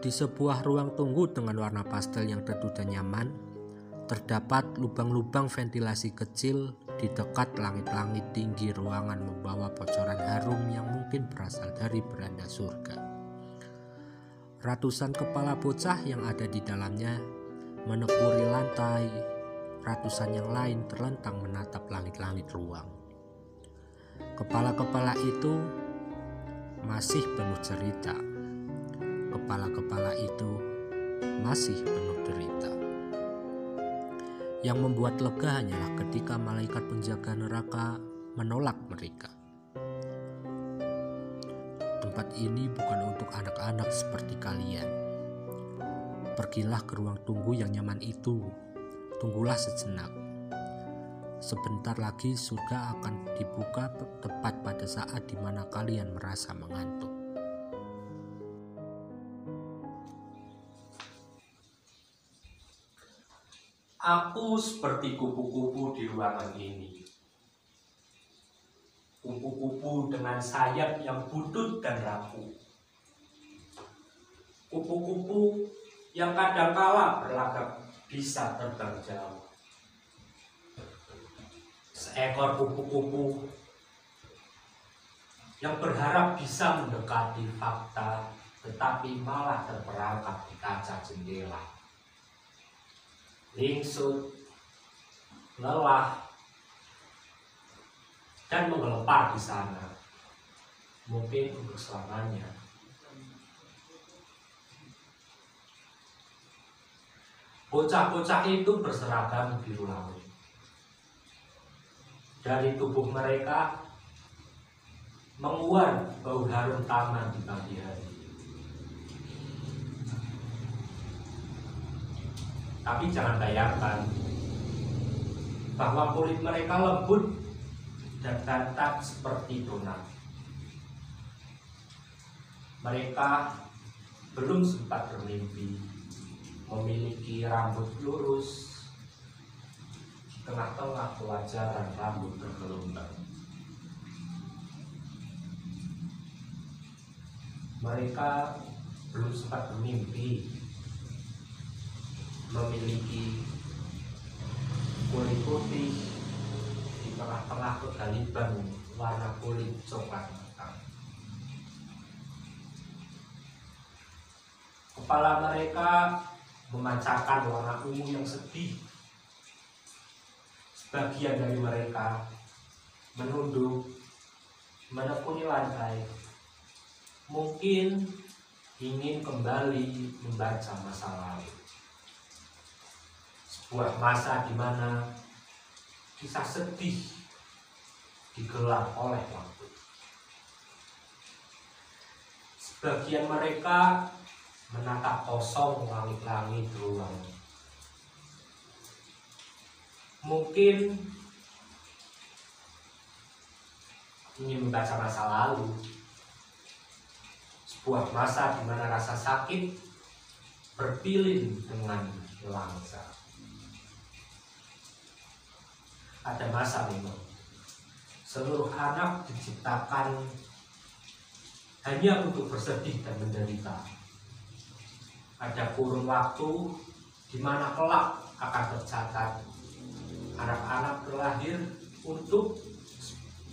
Di sebuah ruang tunggu dengan warna pastel yang teduh dan nyaman, terdapat lubang-lubang ventilasi kecil di dekat langit-langit tinggi. Ruangan membawa bocoran harum yang mungkin berasal dari beranda surga. Ratusan kepala bocah yang ada di dalamnya menekuri lantai. Ratusan yang lain terlentang menatap langit-langit ruang. Kepala-kepala itu masih penuh cerita. Kepala-kepala itu masih penuh derita. Yang membuat lega hanyalah ketika malaikat penjaga neraka menolak mereka. Tempat ini bukan untuk anak-anak seperti kalian. Pergilah ke ruang tunggu yang nyaman itu. Tunggulah sejenak. Sebentar lagi surga akan dibuka tepat pada saat di mana kalian merasa mengantuk. Aku seperti kupu-kupu di ruangan ini. Kupu-kupu dengan sayap yang butut dan rapuh. Kupu-kupu yang kadangkala berlagak bisa terbang jauh. Seekor kupu-kupu yang berharap bisa mendekati fakta, tetapi malah terperangkap di kaca jendela. Lingsut, lelah, dan menggelepar di sana, mungkin untuk selamanya. Bocah-bocah itu berseragam biru laut. Dari tubuh mereka menguar bau harum taman di pagi hari. Tapi jangan bayangkan bahwa kulit mereka lembut dan ketat seperti donat. Mereka belum sempat bermimpi memiliki rambut lurus di tengah-tengah kewajaran rambut bergelombang. Mereka belum sempat bermimpi memiliki kulit putih di tengah-tengah kegaliban warna kulit coklat matang. Kepala mereka memancarkan warna ungu yang sedih. Sebagian dari mereka menunduk, menekuni lantai, mungkin ingin kembali membaca masa lalu. Sebuah masa di mana kisah sedih digelar oleh waktu. Sebagian mereka menatap kosong langit-langit ruang. Mungkin ingin membaca masa lalu. Sebuah masa di mana rasa sakit berpilih dengan langsa. Ada masa memang seluruh anak diciptakan hanya untuk bersedih dan menderita. Ada kurun waktu di mana kelak akan tercatat anak-anak terlahir untuk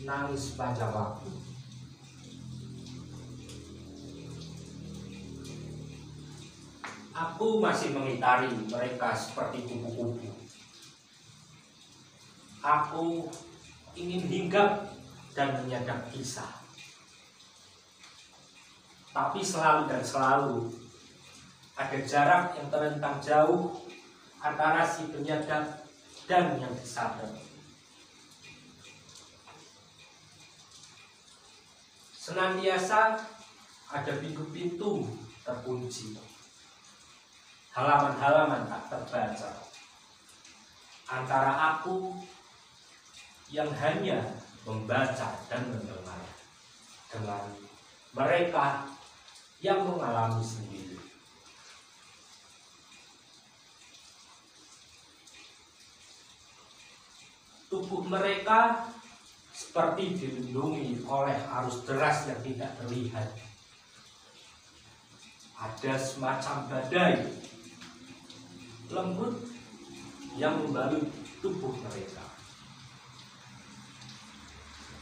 nangis sepanjang waktu. Aku masih mengitari mereka seperti kupu-kupu. Aku ingin hinggap dan menyadap kisah. Tapi selalu dan selalu ada jarak yang terentang jauh antara si penyadap dan yang disadap. Senantiasa ada pintu-pintu terkunci, halaman-halaman tak terbaca, antara aku yang hanya membaca dan mendengar dengan mereka yang mengalami sendiri. Tubuh mereka seperti dilindungi oleh arus deras yang tidak terlihat. ada semacam badai lembut yang membalut tubuh mereka.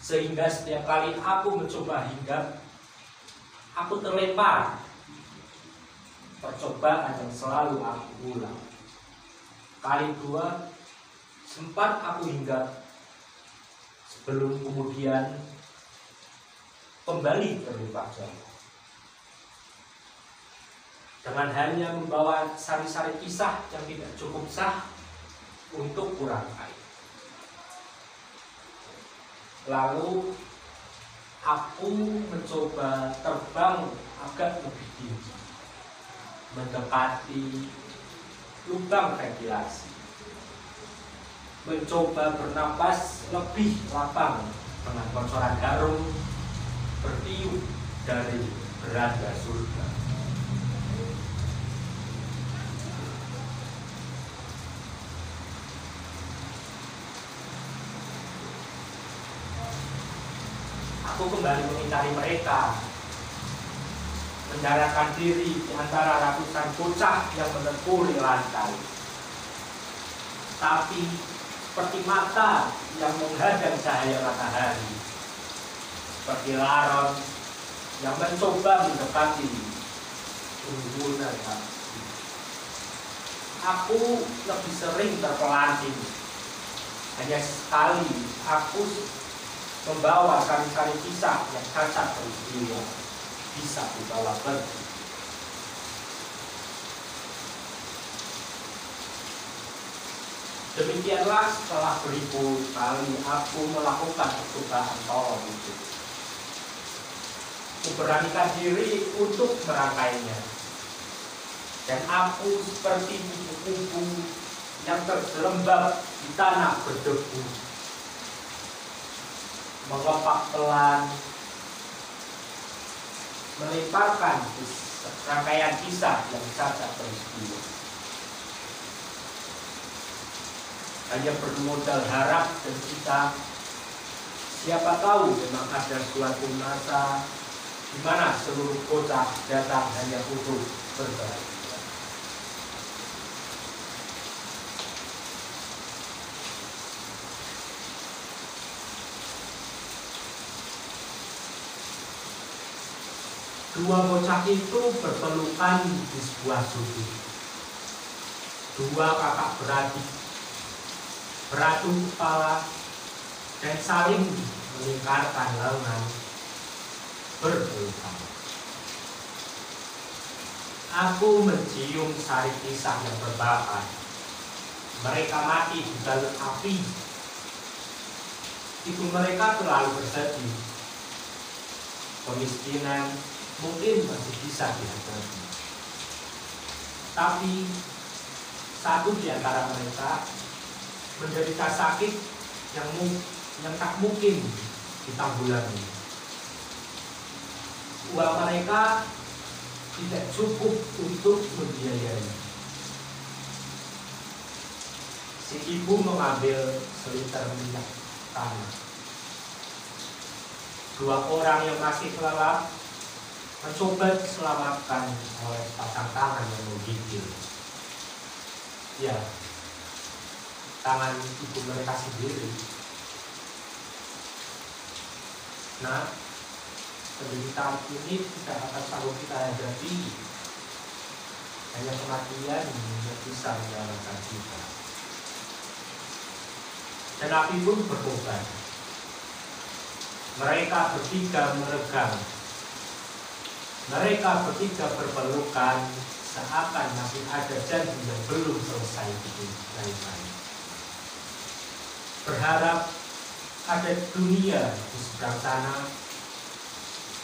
Sehingga setiap kali aku mencoba hinggap, aku terlempar. Percobaan yang selalu aku ulang. Kali kedua sempat aku hinggap, sebelum kemudian kembali terlempar jauh. Dengan hanya membawa sari-sari kisah yang tidak cukup sah untuk kurangkai. Lalu aku mencoba terbang agak lebih tinggi, mendekati lubang ventilasi, mencoba bernapas lebih lapang dengan kocoran harum bertiup dari beranda surga. Aku kembali mengitari mereka, mendaratkan diri di antara ratusan bocah yang menempuri lantai. Tapi seperti mata yang menghadang cahaya matahari, seperti laron yang mencoba mendekati unggulan api. Aku lebih sering terpelanting. Hanya sekali aku membawa sari-sari kisah yang cacat peristiwa bisa dibawa pergi. Demikianlah setelah beribu kali aku melakukan percobaan tolong itu. Kuberanikan diri untuk merangkainya. Dan aku seperti kupu-kupu yang terjerembab di tanah berdebu, mengepak pelan, melemparkan rangkaian kisah yang cacat peristiwa. Hanya bermodal harap dan cita, siapa tahu memang ada suatu masa di mana seluruh bocah datang hanya untuk berbagi. Dua bocah itu berpelukan di sebuah sudut. Dua kakak beradik, beradu kepala dan saling melingkarkan lengan, berpelukan. Aku mencium sari kisah yang berbakar. Mereka mati di balut api. Ibu mereka terlalu bersedih. Kemiskinan mungkin masih bisa dihadapi. Tapi satu di antara mereka menderita sakit yang tak mungkin ditanggulangi. Uang mereka tidak cukup untuk membiayai. Si ibu mengambil seliter minyak tanah. Dua orang yang masih kelelap mencoba diselamatkan oleh pasang tangan yang menggigil. Ya, tangan ibu mereka sendiri. Nah, penderitaan ini tidak akan selalu kita hadapi. Hanya kematian yang bisa menyelamatkan kita. Dan api pun berkorban. Mereka bertiga meregang. Mereka bertiga berpelukan seakan masih ada janji yang belum selesai ditunaikan. Berharap ada dunia di seberang sana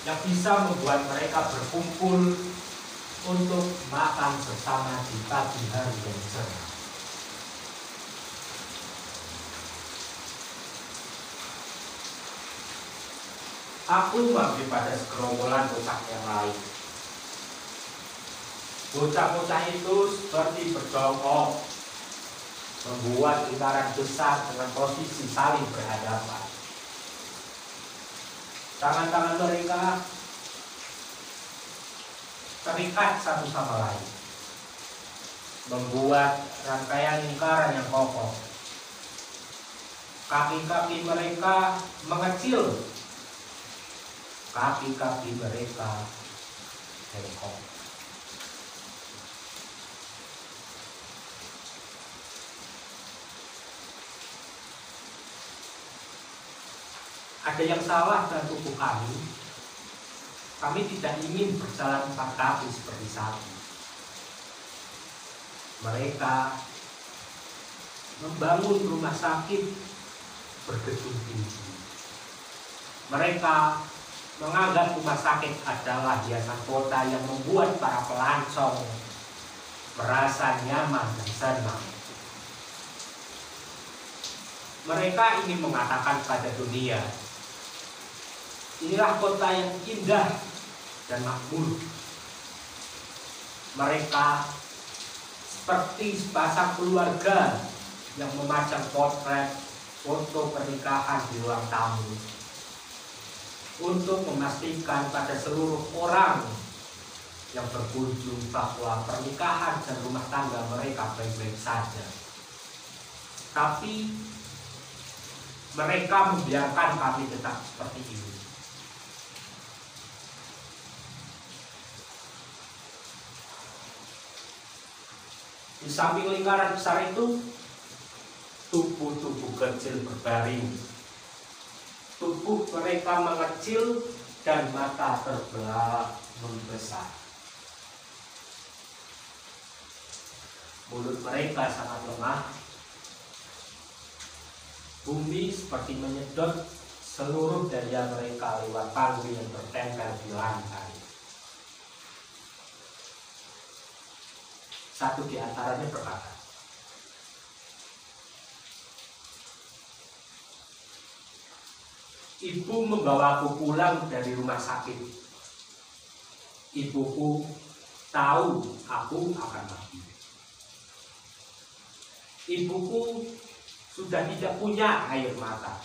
yang bisa membuat mereka berkumpul untuk makan bersama di pagi hari yang cerah. Aku mampir pada segerombolan bocah yang lain. Bocah-bocah itu seperti berjongkok, membuat lingkaran besar dengan posisi saling berhadapan. Tangan-tangan mereka terikat satu sama lain, membuat rangkaian lingkaran yang kokoh. Kaki-kaki mereka mengecil, kaki-kaki mereka bengkok. Ada yang salah dengan tubuh kami. Kami tidak ingin berjalan 4 kaki seperti sapi. Mereka membangun rumah sakit bergedung tinggi. Mereka menganggap rumah sakit adalah hiasan kota yang membuat para pelancong merasa nyaman dan senang. Mereka ingin mengatakan pada dunia, inilah kota yang indah dan makmur. Mereka seperti sepasang keluarga yang memajang potret foto pernikahan di ruang tamu untuk memastikan pada seluruh orang yang berkunjung bahwa pernikahan dan rumah tangga mereka baik-baik saja. Tapi mereka membiarkan kami tetap seperti ini. Di samping lingkaran besar itu, tubuh-tubuh kecil berbaring. Tubuh mereka mengecil dan mata terbelah membesar. Mulut mereka sangat lemah. Bumi seperti menyedot seluruh daya mereka lewat palu yang bertempel di lantai. Satu di antaranya berkata, "Ibu membawaku pulang dari rumah sakit. Ibuku tahu aku akan mati. Ibuku sudah tidak punya air mata.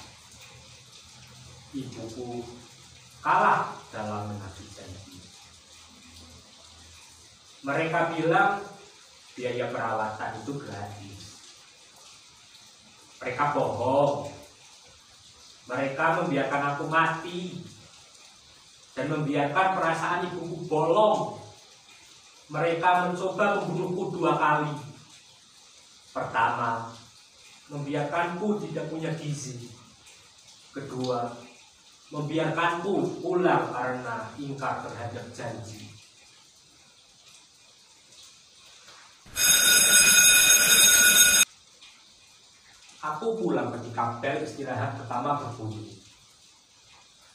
Ibuku kalah dalam menagih janji. Mereka bilang biaya perawatan itu gratis. Mereka bohong. Mereka membiarkan aku mati dan membiarkan perasaan ibuku bolong. Mereka mencoba membunuhku 2 kali. Pertama, membiarkanku tidak punya gizi. Kedua, membiarkanku pulang karena ingkar terhadap janji. Aku pulang ketika bel istirahat pertama berbunyi.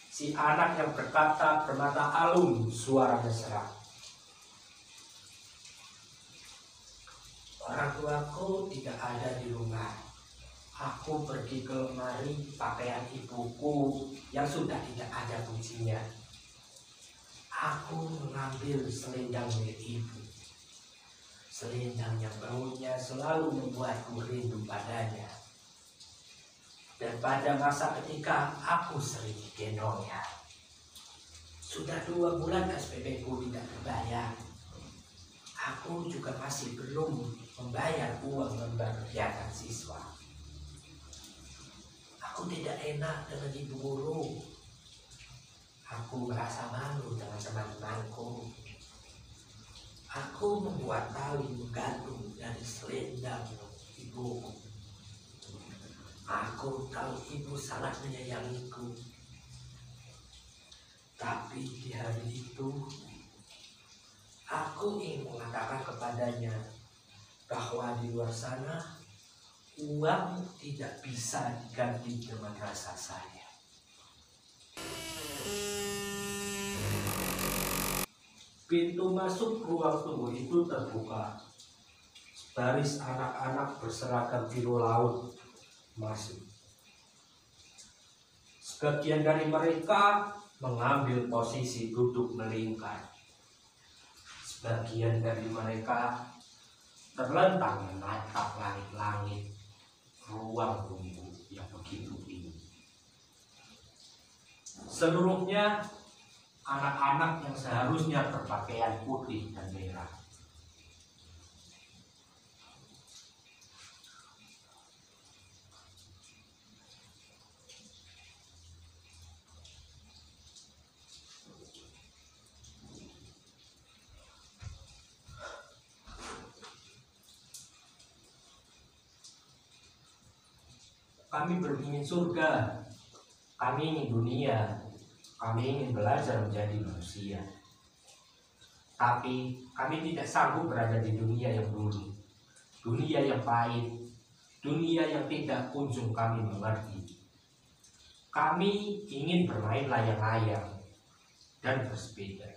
Si anak yang berkata bermata alun, suaranya serak. Orang tuaku tidak ada di rumah. Aku pergi ke lemari pakaian ibuku yang sudah tidak ada kuncinya. Aku mengambil selendang milik ibu. Selendang yang baunya selalu membuatku rindu padanya. Dan pada masa ketika aku sering digendongnya. Sudah 2 bulan SPP ku tidak terbayar. Aku juga masih belum membayar uang lembar kegiatan siswa. Aku tidak enak dengan ibu guru. Aku merasa malu dengan teman-temanku. Aku membuat tali menggantung dari selendang ibuku. Aku tahu ibu sangat menyayangiku. Tapi di hari itu, aku ingin mengatakan kepadanya bahwa di luar sana, uang tidak bisa diganti dengan rasa sayang. Pintu masuk ruang tunggu itu terbuka. Baris anak-anak berseragam biru laut masuk. Sebagian dari mereka mengambil posisi duduk melingkar. Sebagian dari mereka terlentang menatap langit-langit ruang tunggu yang begitu tinggi. Seluruhnya anak-anak yang seharusnya berpakaian putih dan merah. Kami beringin surga, kami ingin dunia, kami ingin belajar menjadi manusia. Tapi kami tidak sanggup berada di dunia yang dulu, dunia yang pahit, dunia yang tidak kunjung kami mengerti. Kami ingin bermain layang-layang dan bersepeda.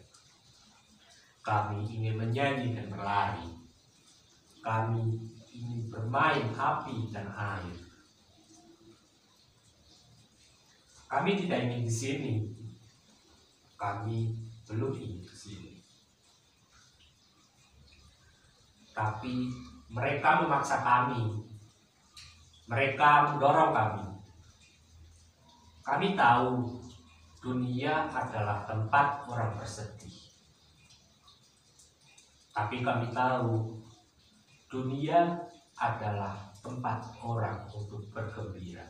Kami ingin menyanyi dan berlari. Kami ingin bermain api dan air. Kami tidak ingin di sini. Kami belum ingin di sini. Tapi mereka memaksa kami. Mereka mendorong kami. Kami tahu dunia adalah tempat orang bersedih. Tapi kami tahu dunia adalah tempat orang untuk bergembira.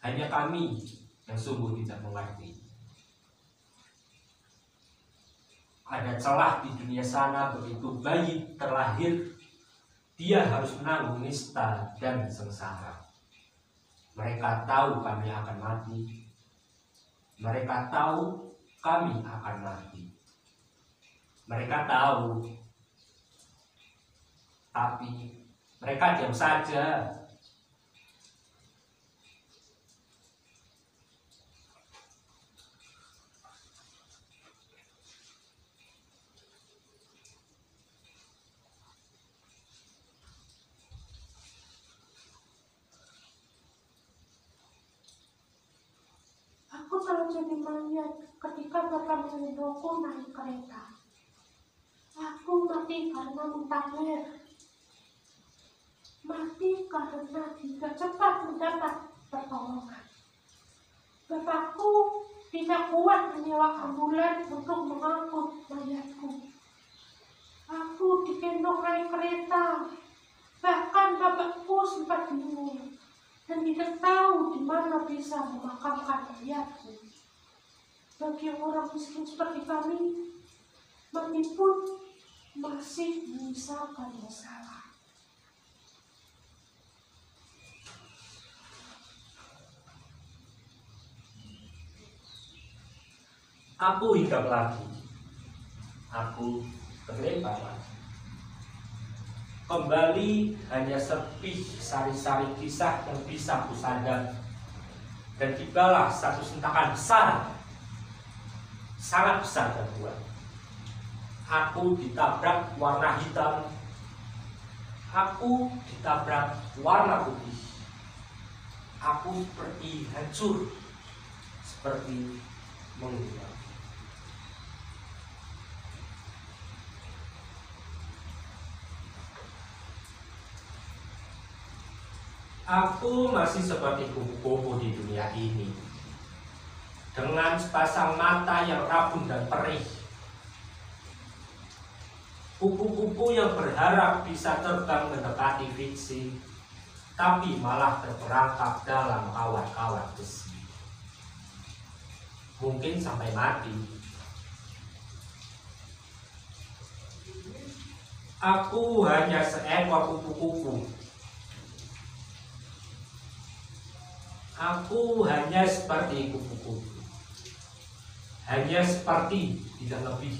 Hanya kami yang sungguh tidak mengerti. Ada celah di dunia sana, begitu bayi terlahir, dia harus menanggung nista dan sengsara. Mereka tahu kami akan mati. Mereka tahu kami akan mati. Mereka tahu, tapi mereka diam saja. Aku telah jadi mayat ketika Bapak mengendongku naik kereta. Aku mati karena muntah air. Mati karena tidak cepat mendapat pertolongan. Bapakku tidak kuat menyewa ambulan untuk mengangkut mayatku. Aku digendong naik kereta. Bahkan bapakku sempat bingung dan tidak tahu di mana bisa memakamkan mayatku. Bagi orang miskin seperti kami, mati pun masih menyisakan masalah. Aku hidup lagi. Aku terlempar lagi. Kembali hanya sepi sari-sari kisah yang bisa kusadar. Dan tibalah satu sentakan besar, sangat besar dan kuat. Aku ditabrak warna hitam. Aku ditabrak warna putih. Aku seperti hancur, seperti menghilang. Aku masih seperti kupu-kupu di dunia ini, dengan sepasang mata yang rabun dan perih. Kupu-kupu yang berharap bisa terbang mendekati fiksi, tapi malah terperangkap dalam kawat-kawat besi. Mungkin sampai mati. Aku hanya seekor kupu-kupu. Aku hanya seperti kupu-kupu. Hanya seperti, tidak lebih.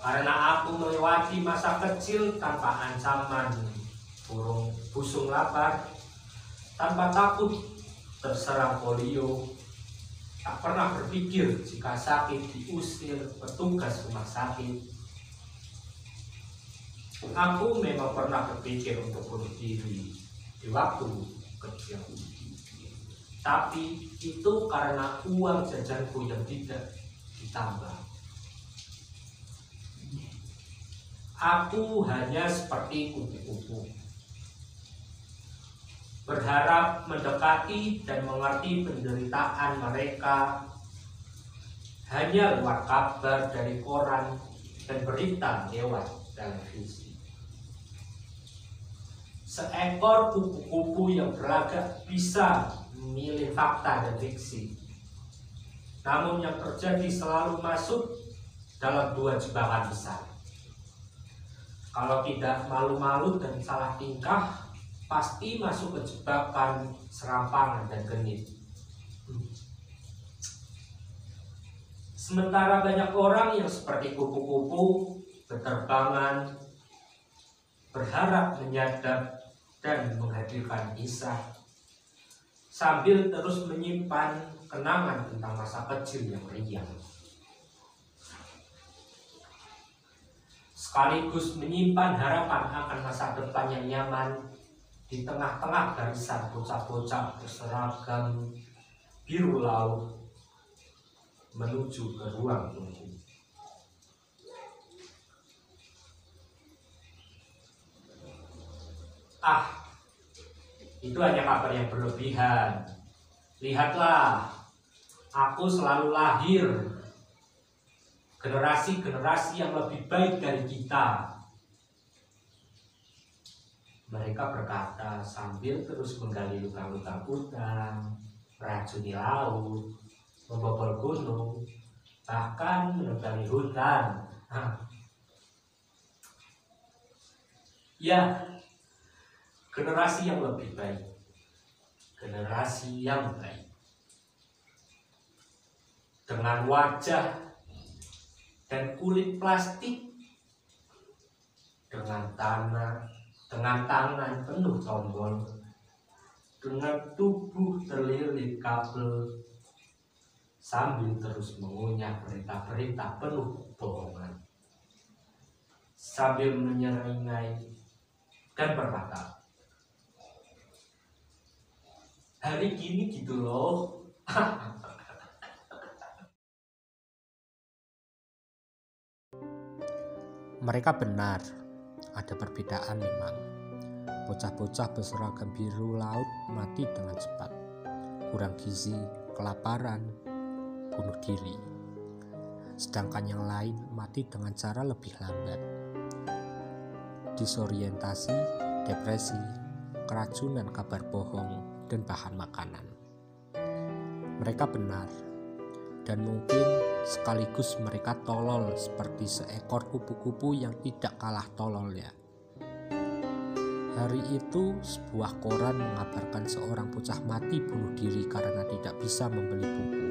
Karena aku melewati masa kecil tanpa ancaman busung lapar, tanpa takut terserang polio, tak pernah berpikir jika sakit diusir petugas rumah sakit. Aku memang pernah berpikir untuk bunuh diri di waktu kecil, tapi itu karena uang jajanku yang tidak ditambah. Aku hanya seperti kupu-kupu. berharap mendekati dan mengerti penderitaan mereka hanya lewat kabar dari koran dan berita lewat televisi. Seekor kupu-kupu yang berlagak bisa memilih fakta dan fiksi. Namun yang terjadi selalu masuk dalam dua jebakan besar. Kalau tidak malu-malu dan salah tingkah, pasti masuk ke jebakan serampangan dan genit. Sementara banyak orang yang seperti kupu-kupu berterbangan, berharap menyadap dan menghadirkan kisah, sambil terus menyimpan kenangan tentang masa kecil yang riang. Sekaligus menyimpan harapan akan masa depan yang nyaman di tengah-tengah barisan bocah-bocah berseragam biru laut menuju ke ruang tunggu. Itu hanya kabar yang berlebihan. Lihatlah, aku selalu lahir generasi-generasi yang lebih baik dari kita. Mereka berkata sambil terus menggali lubang-lubang hutan, meracuni laut, membobol gunung, bahkan menebangi hutan. Ya, generasi yang lebih baik. Generasi yang baik. Dengan wajah dan kulit plastik, dengan tangan penuh tombol, dengan tubuh terlilit kabel, sambil terus mengunyah berita-berita penuh bohongan, sambil menyeringai dan berkata, hari gini gitu loh. Mereka benar, ada perbedaan memang. Bocah-bocah berseragam biru laut mati dengan cepat, kurang gizi, kelaparan, bunuh diri. Sedangkan yang lain mati dengan cara lebih lambat. Disorientasi, depresi, keracunan kabar bohong, dan bahan makanan. Mereka benar, dan mungkin sekaligus mereka tolol seperti seekor kupu-kupu yang tidak kalah tololnya. Hari itu sebuah koran mengabarkan seorang bocah mati bunuh diri karena tidak bisa membeli buku.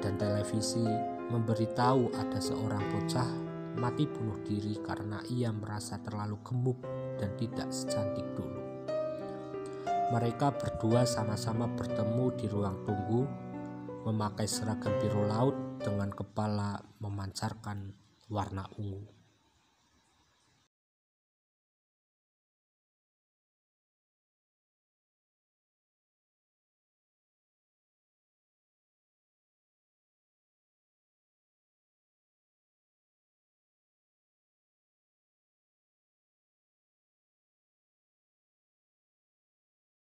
Dan televisi memberitahu ada seorang bocah mati bunuh diri karena ia merasa terlalu gemuk dan tidak secantik dulu. Mereka berdua sama-sama bertemu di ruang tunggu, memakai seragam biru laut dengan kepala memancarkan warna ungu.